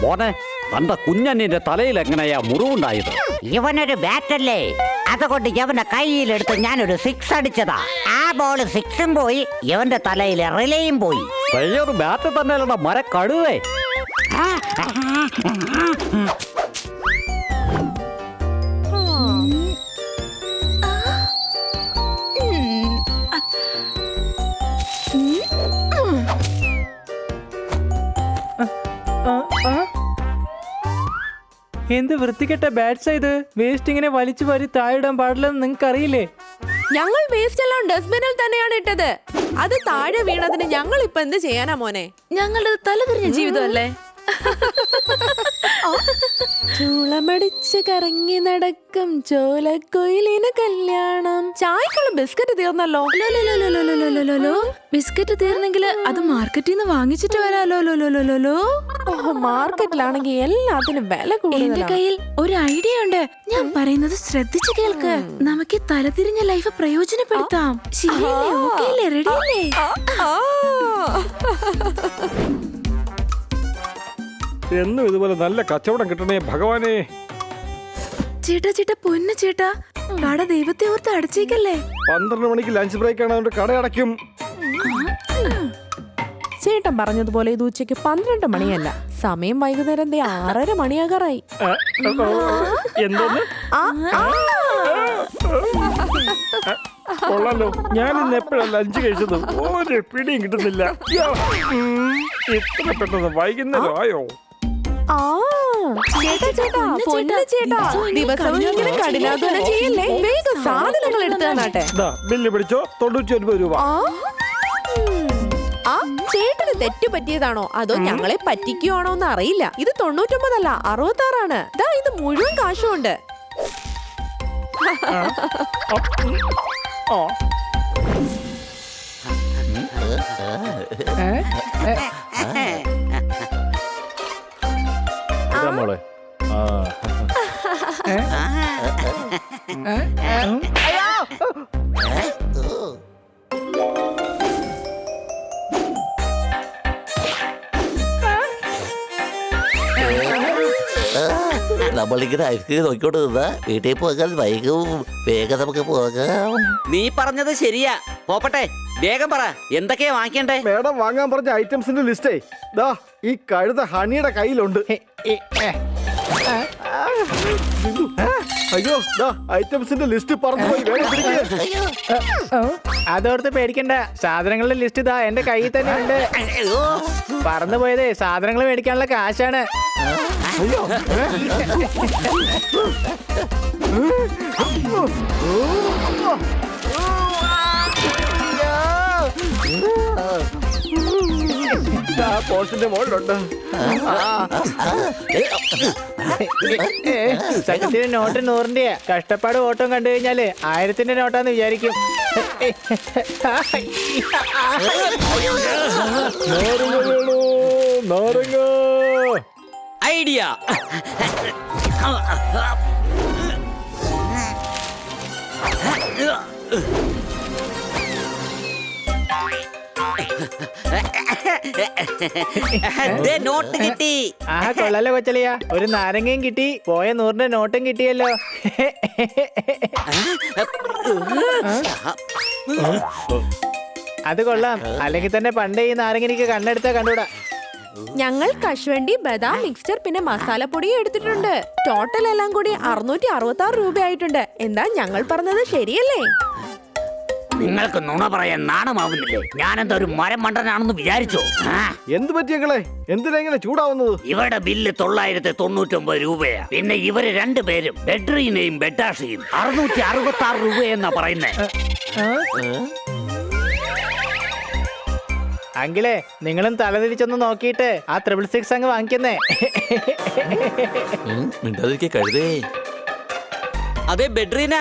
മോനെ തന്റെ കുഞ്ഞന്നിന്റെ തലയിൽ എങ്ങനെയാ മുറിവുണ്ടായത്? ഇവനൊരു ബാറ്റല്ലേ, അതുകൊണ്ട് ഇവന്റെ കയ്യിലെടുത്ത് ഞാനൊരു 6 അടിച്ചതാ. ആ ബോൾ 6ഉം പോയി, ഇവന്റെ തലയിൽ റിലേയും പോയി. വലിയൊരു ബാറ്റ് തന്നെയല്ലടാ മര കഴുവേ. എന്ത് വൃത്തികെട്ട ബാറ്റ്സാ ഇത്? വേസ്റ്റ് ഇങ്ങനെ വലിച്ചു വാരി താഴെയിടാൻ പാടില്ലെന്ന് നിങ്ങൾക്ക് അറിയില്ലേ? ഞങ്ങൾ വേസ്റ്റ് എല്ലാം ഡസ്റ്റ്ബിനിൽ തന്നെയാണ് ഇട്ടത്. അത് താഴെ വീണതിന് ഞങ്ങൾ ഇപ്പൊ എന്ത് ചെയ്യാനാ മോനെ? ഞങ്ങളുടെ തലതിരിഞ്ഞ ജീവിതമല്ലേ. ചൂളമടിച്ച് കറങ്ങി നടക്കും ചോലക്കൊയിലിന് കല്യാണം. ചായക്കുള്ള ബിസ്ക്കറ്റ് തീർന്നല്ലോ. ബിസ്ക്കറ്റ് തീർന്നെങ്കിൽ അത് മാർക്കറ്റിൽ നിന്ന് വാങ്ങിച്ചിട്ട് വരാലോ. മാർക്കറ്റിലാണെങ്കിൽ എല്ലാത്തിനും വില എന്റെ കൂടുതലാണ്. കയ്യിൽ ഒരു ഐഡിയ ഉണ്ട്. ഞാൻ പറയുന്നത് ശ്രദ്ധിച്ചു കേൾക്ക്. നമുക്ക് തലതിരിഞ്ഞ ലൈഫ് പ്രയോജനപ്പെടുത്താം. ശരിയല്ലേ? ഓക്കെയല്ലേ? റെഡിയല്ലേ? എന്നും ഇതുപോലെ നല്ല കച്ചവടം കിട്ടണേ ഭഗവാനെ. ചേട്ടാ പൊന്നു ചേട്ടാ, കട ദൈവത്തെ ഓർത്ത് അടച്ചേക്കല്ലേ. 12 മണിക്ക് ലഞ്ച് ബ്രേക്ക് ആണ്, അതുകൊണ്ട് കട അടയ്ക്കും. ചേട്ടൻ പറഞ്ഞതുപോലെ ഇത് ഉച്ചയ്ക്ക് 12 മണിയല്ല, സമയം വൈകുന്നേരം 6:30 മണിയാകാറായി. എന്തോന്ന്? കൊള്ളാലോ, ഞാൻ ഇന്ന് എപ്പോഴാണ് ലഞ്ച് കഴിച്ചത്? ഒരു പിടിയും കിട്ടുന്നില്ല. ഇത്ര പെട്ടെന്ന് വൈകുന്നേരം ആയോ? ചേട്ടാ പൊന്നു ചേട്ടാ, ദിവസവും ഇങ്ങനെ കഠിനാധ്വാനം ചെയ്യല്ലേ. വേഗം സാധനങ്ങൾ എടുത്തു തന്നാട്ടെ. ബില്ല് പിടിച്ചോ, 99 രൂപ. ചേട്ടന് തെറ്റു പറ്റിയതാണോ അതോ ഞങ്ങളെ പറ്റിക്കുവാണോ എന്ന് അറിയില്ല. ഇത് 99 അല്ല, 66 ആണ്. ഇത് മുഴുവൻ കാശുണ്ട്. മോളെ നമ്മളിങ്ങനെ ഐസ്ക്രീം നോക്കിക്കൊണ്ട് നിന്നാ വീട്ടിൽ പോകാൻ വൈകും. വേഗം നമുക്ക് പോകാം. നീ പറഞ്ഞത് ശരിയാ. പോപ്പട്ടെ, വേഗം പറ, എന്തൊക്കെയാ വാങ്ങിക്കണ്ടേ? മേഡം വാങ്ങാൻ പറഞ്ഞ ഐറ്റംസിന്റെ ലിസ്റ്റേ ദാ ഈ കഴുത ഹണിയുടെ കയ്യിലുണ്ട്. അയ്യോ, ദാ ഐറ്റംസിന്റെ ലിസ്റ്റ് പറഞ്ഞു പോയി. വേഗം പിടിക്ക്. അതോർത്ത് പേടിക്കണ്ട, സാധനങ്ങളുടെ ലിസ്റ്റ് ഇതാ എന്റെ കയ്യിൽ തന്നെ ഉണ്ട്. പറന്നു പോയതേ സാധനങ്ങൾ മേടിക്കാനുള്ള കാശാണ്. അയ്യോ, പോസ്റ്റിന്റെ മോളിലുണ്ട്. സത്യത്തിന് നോട്ട് 100-ന്റെയാ. കഷ്ടപ്പാട് ഓട്ടം കണ്ടു കഴിഞ്ഞാല് 1000-ന്റെ നോട്ടാന്ന് വിചാരിക്കും. നാരങ്ങ വേണോ? നാരങ്ങ. ഐഡിയ. നോട്ട് കിട്ടി. കൊള്ളാലോ കൊച്ചളിയാ, ഒരു നാരങ്ങയും കിട്ടി, പോയ 100-ന്റെ നോട്ടും കിട്ടിയല്ലോ. അത് കൊള്ളാം. അല്ലെങ്കിൽ തന്നെ പണ്ടേ ഈ നാരങ്ങ എനിക്ക് കണ്ണെടുത്താ കണ്ടൂടാ. ഞങ്ങൾ കശുവണ്ടി, ബദാം മിക്സ്ചർ പിന്നെ മസാലപ്പൊടിയും എടുത്തിട്ടുണ്ട്. ടോട്ടൽ എല്ലാം കൂടി 666 രൂപയായിട്ടുണ്ട്. എന്താ ഞങ്ങൾ പറഞ്ഞത് ശരിയല്ലേ? നിങ്ങൾക്ക് നുണ പറയാൻ നാണമാവുന്നില്ലേ? ഞാനെന്താ ഒരു മരം മണ്ടനാണെന്ന് വിചാരിച്ചോ? എന്ത് പറ്റിയങ്ങളെ? എന്തിനാ ഇങ്ങനെ ചൂടാവുന്നത്? ഇവരുടെ ബില്ല് 999 രൂപയാ. പിന്നെ ഇവര് രണ്ടുപേരും ബെഡ്രീനെയും ബെഡാഷിയും 666 രൂപയെന്നാ പറയുന്നേ. അങ്കിളെ, നിങ്ങളും തലതിരിച്ചൊന്ന് നോക്കിയിട്ട് ആ 666 അങ്ങ് വാങ്ങിക്കുന്നേ. മിണ്ടാതിരിക്കെ കഴുതേ. അതെ ബെഡ്രീന,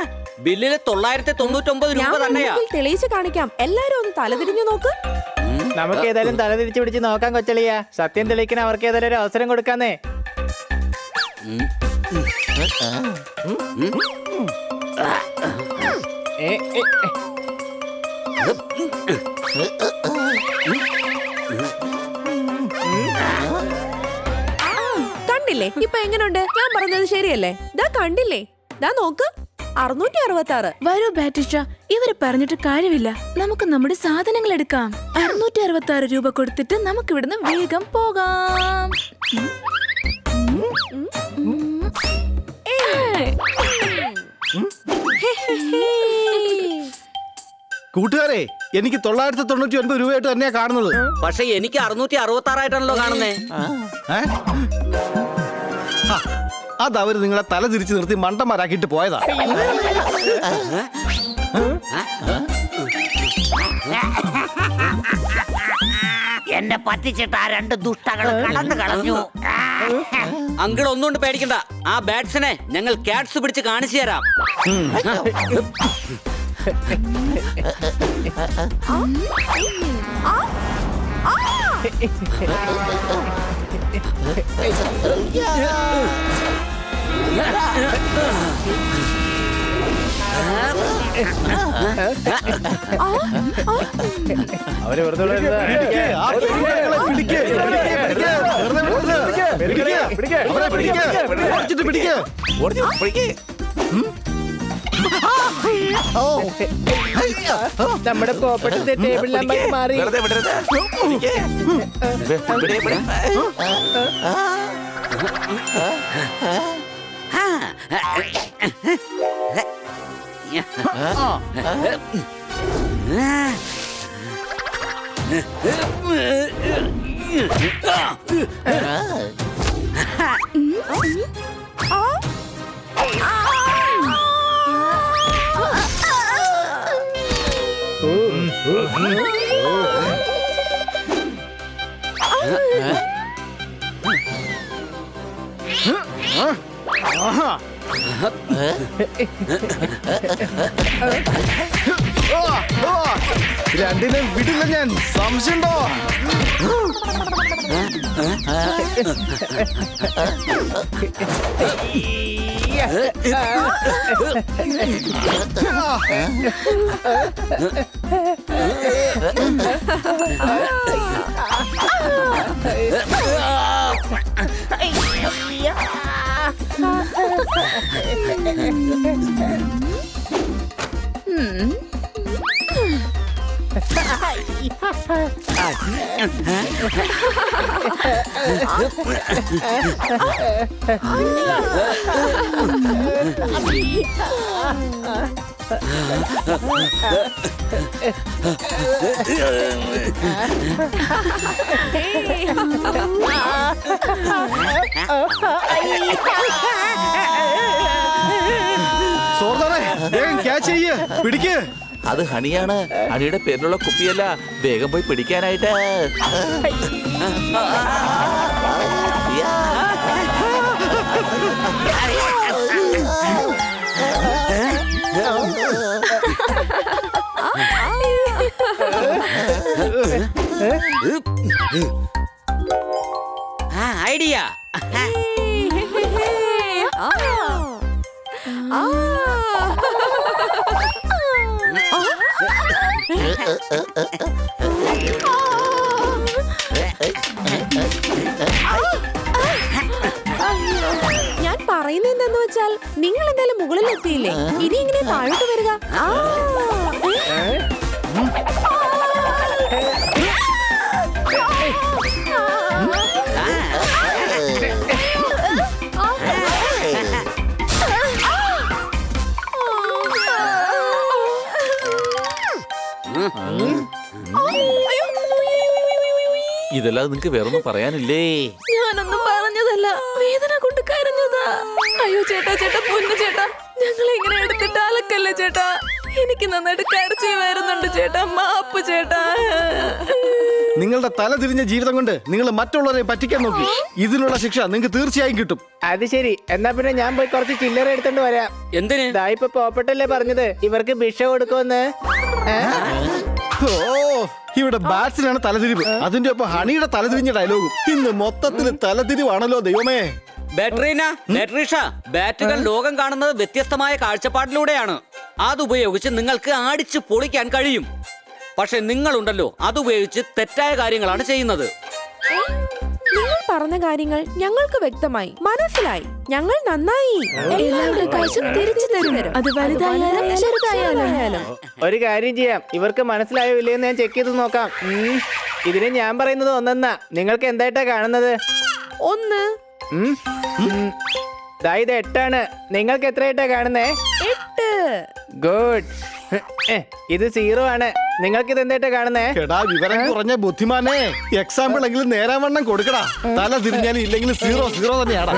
ബില്ലില് 999 രൂപ തന്നെയാ. തെളിയിച്ച് കാണിക്കാം. എല്ലാരും ഒന്ന് തലതിരിഞ്ഞു നോക്ക്. നമുക്ക് ഏതായാലും തലതിരിച്ച് പിടിച്ച് നോക്കാം കൊച്ചളിയ. സത്യം തെളിയിക്കാൻ അവർക്ക് ഏതായാലും ഒരു അവസരം കൊടുക്കാന്നേ. കണ്ടില്ലേ ഇപ്പൊ എങ്ങനെയുണ്ട്? ഞാൻ പറഞ്ഞത് ശരിയല്ലേ? ദാ കണ്ടില്ലേ? ദാ നോക്ക്, 666. വരൂ ബാറ്റിഷ, ഇവര് പറഞ്ഞിട്ട് കാര്യമില്ല. നമുക്ക് നമ്മുടെ സാധനങ്ങൾ എടുക്കാം. 666 രൂപ കൊടുത്തിട്ട് നമുക്ക് ഇവിടുന്ന് വേഗം പോകാം. കൂട്ടുകാരെ, എനിക്ക് 999 രൂപയായിട്ട് തന്നെയാ കാണുന്നത്. പക്ഷെ എനിക്ക് 666 ആയിട്ടാണല്ലോ കാണുന്നേ. ഏ? ആ, അതവര് നിങ്ങളെ തല തിരിച്ചു നിർത്തി മണ്ടന്മാരാക്കിയിട്ട് പോയതാ. എന്നെ പറ്റിച്ചിട്ട് ആ 2 ദുഷ്ടകൾ കടന്നു കളഞ്ഞു. അങ്കിൾ ഒന്നുകൊണ്ട് പേടിക്കണ്ട. ആ ബാറ്റ്സിനെ ഞങ്ങൾ ക്യാറ്റ്സ് പിടിച്ച് കാണിച്ചു തരാം. അവരെ വെറുതെ വിടരുത്. പിടിക്ക്, ആ പെൺകുട്ടികളെ പിടിക്ക്, പിടിക്ക്, വെറുതെ വിടരുത്. പിടിക്ക്, അവരെ പിടിക്ക്, ഓടിച്ചിട്ട് പിടിക്ക്. നമ്മുടെ പോപ്പട്ടത്തെ ടേബിൾ നമ്പർ മാറി. രണ്ടിനെ വിടില്ല ഞാൻ. സംശയമുണ്ടോ? സോർദാനെ, വേഗം ക്യാച്ച് ചെയ്യ്, പിടിക്ക്. അത് ഹണിയാണ്. ഹണിയുടെ പേരിലുള്ള കുപ്പിയല്ല. വേഗം പോയി പിടിക്കാനായിട്ട്. ഐഡിയ. ഞാൻ പറയുന്നത് എന്താന്ന് വെച്ചാൽ നിങ്ങൾ എന്തായാലും മുകളിൽ എത്തിയില്ലേ, ഇനി ഇങ്ങനെ താഴോട്ട് വരിക. ഇതല്ലാതെ നിങ്ങക്ക് വേറൊന്നും പറയാനില്ലേ? ഞാനൊന്നും പറഞ്ഞതല്ല, വേദന കൊണ്ട് കരഞ്ഞതാ. അയ്യോ ചേട്ടാ, ചേട്ടാ, പൊന്നു ചേട്ടാ, ഞങ്ങളെ ഇങ്ങനെ എടുത്തിട്ട് അലക്കല്ലേ ചേട്ടാ. എനിക്ക് നന്നായിട്ട് കരച്ചിൽ വരുന്നുണ്ട് ചേട്ടാ. മാപ്പ് ചേട്ടാ. നിങ്ങളുടെ തല തിരിഞ്ഞ ജീവിതം കൊണ്ട് നിങ്ങൾ മറ്റുള്ളവരെ പറ്റിക്കാൻ നോക്കി. ഇതിനുള്ള ശിക്ഷ നിങ്ങൾക്ക് തീർച്ചയായും കിട്ടും. അത് ശരി, എന്നാ പിന്നെ ഞാൻ പോയി കുറച്ച് ചില്ലറ എടുത്തോണ്ട് വരാം. എന്തിന്? ഇതാ ഇപ്പൊ പോപ്പട്ടല്ലേ പറഞ്ഞത് ഇവർക്ക് ഭിക്ഷ കൊടുക്കുമെന്ന്. ഓ, ഇവിടെ ബാറ്റ്സിനാണ് തലതിരിവ്. അതിന്റെ ഒപ്പം ഹണിയുടെ തലതിരിഞ്ഞ ഡയലോഗും. ഇന്ന് മൊത്തത്തിൽ തലതിരിവാണല്ലോ ദൈവമേ. ബാറ്ററീന, ബാറ്ററീഷ, ബാറ്റുകൾ ലോകം കാണുന്നത് വ്യത്യസ്തമായ കാഴ്ചപ്പാടിലൂടെയാണ്. അതുപയോഗിച്ച് നിങ്ങൾക്ക് അടിച്ചു പൊളിക്കാൻ കഴിയും. പക്ഷെ നിങ്ങളുണ്ടല്ലോ, അതുപയോഗിച്ച് തെറ്റായ കാര്യങ്ങളാണ് ചെയ്യുന്നത്. നിങ്ങൾ പറഞ്ഞ കാര്യങ്ങൾ ഞങ്ങൾക്ക് വ്യക്തമായി മനസ്സിലായി. ഞങ്ങൾ നന്നായി. എല്ലാവരുടെ കാശും തിരിച്ചു തരും. അത് വലുതായാലും ചെറുതായാലും. ഒരു കാര്യം ചെയ്യാം, ഇവർക്ക് മനസ്സിലായോ ഇല്ലയെന്ന് ഞാൻ ചെക്ക് ചെയ്ത് നോക്കാം. ഇതിന് ഞാൻ പറയുന്നത് ഒന്നെന്നാ. നിങ്ങൾക്ക് എന്തായിട്ടാ കാണുന്നത്? 1 ദാ ഇത് 8 ആണ്. നിങ്ങൾക്ക് എത്രയായിട്ടാ കാണുന്നേ? 8. ഗുഡ്. ഇത് 0 ആണ്. നിങ്ങൾക്ക് ഇത് എന്തായിട്ടാ കാണുന്നേ? എടാ വിവരം കുറഞ്ഞ ബുദ്ധിമാനെ, എക്സാമ്പിൾ എങ്കിലും നേരാവണ്ണം കൊടുക്കടാ. തല തിരിഞ്ഞാലും ഇല്ലെങ്കിൽ 0 തന്നെയാടാ.